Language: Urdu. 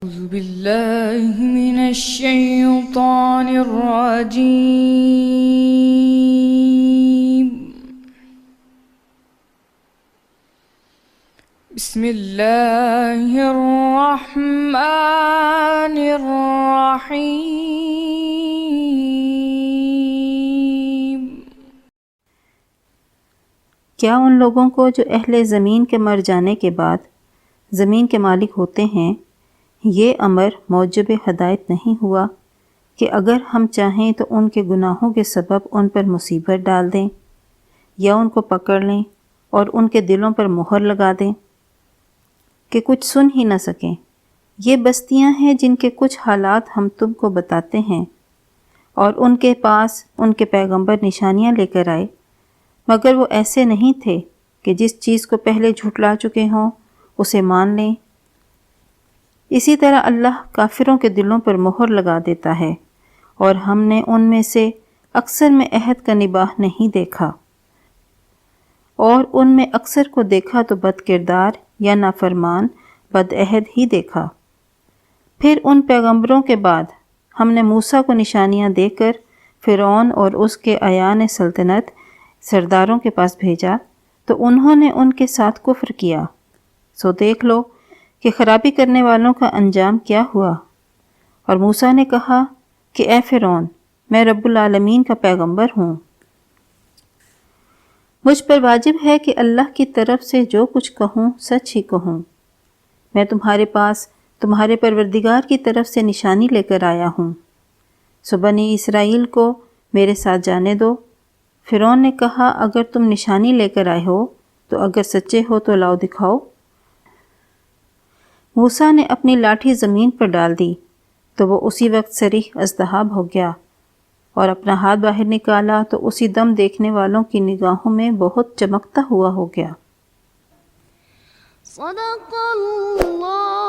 أعوذ بالله من الشيطان الرجيم. بسم الله الرحمن الرحيم. کیا ان لوگوں کو جو اہل زمین کے مر جانے کے بعد زمین کے مالک ہوتے ہیں یہ امر موجب ہدایت نہیں ہوا کہ اگر ہم چاہیں تو ان کے گناہوں کے سبب ان پر مصیبت ڈال دیں یا ان کو پکڑ لیں اور ان کے دلوں پر مہر لگا دیں کہ کچھ سن ہی نہ سکیں؟ یہ بستیاں ہیں جن کے کچھ حالات ہم تم کو بتاتے ہیں، اور ان کے پاس ان کے پیغمبر نشانیاں لے کر آئے، مگر وہ ایسے نہیں تھے کہ جس چیز کو پہلے جھٹلا چکے ہوں اسے مان لیں۔ اسی طرح اللہ کافروں کے دلوں پر مہر لگا دیتا ہے، اور ہم نے ان میں سے اکثر میں عہد کا نباہ نہیں دیکھا، اور ان میں اکثر کو دیکھا تو بد کردار یا نافرمان بد عہد ہی دیکھا۔ پھر ان پیغمبروں کے بعد ہم نے موسیٰ کو نشانیاں دے کر فرعون اور اس کے اعیان سلطنت سرداروں کے پاس بھیجا تو انہوں نے ان کے ساتھ کفر کیا، سو دیکھ لو کہ خرابی کرنے والوں کا انجام کیا ہوا۔ اور موسیٰ نے کہا کہ اے فرعون، میں رب العالمین کا پیغمبر ہوں، مجھ پر واجب ہے کہ اللہ کی طرف سے جو کچھ کہوں سچ ہی کہوں۔ میں تمہارے پاس تمہارے پروردگار کی طرف سے نشانی لے کر آیا ہوں، سو بنی اسرائیل کو میرے ساتھ جانے دو۔ فرعون نے کہا اگر تم نشانی لے کر آئے ہو تو اگر سچے ہو تو لاؤ دکھاؤ۔ موسیٰ نے اپنی لاٹھی زمین پر ڈال دی تو وہ اسی وقت صریح اژدہا ہو گیا، اور اپنا ہاتھ باہر نکالا تو اسی دم دیکھنے والوں کی نگاہوں میں بہت چمکتا ہوا ہو گیا۔ صدق اللہ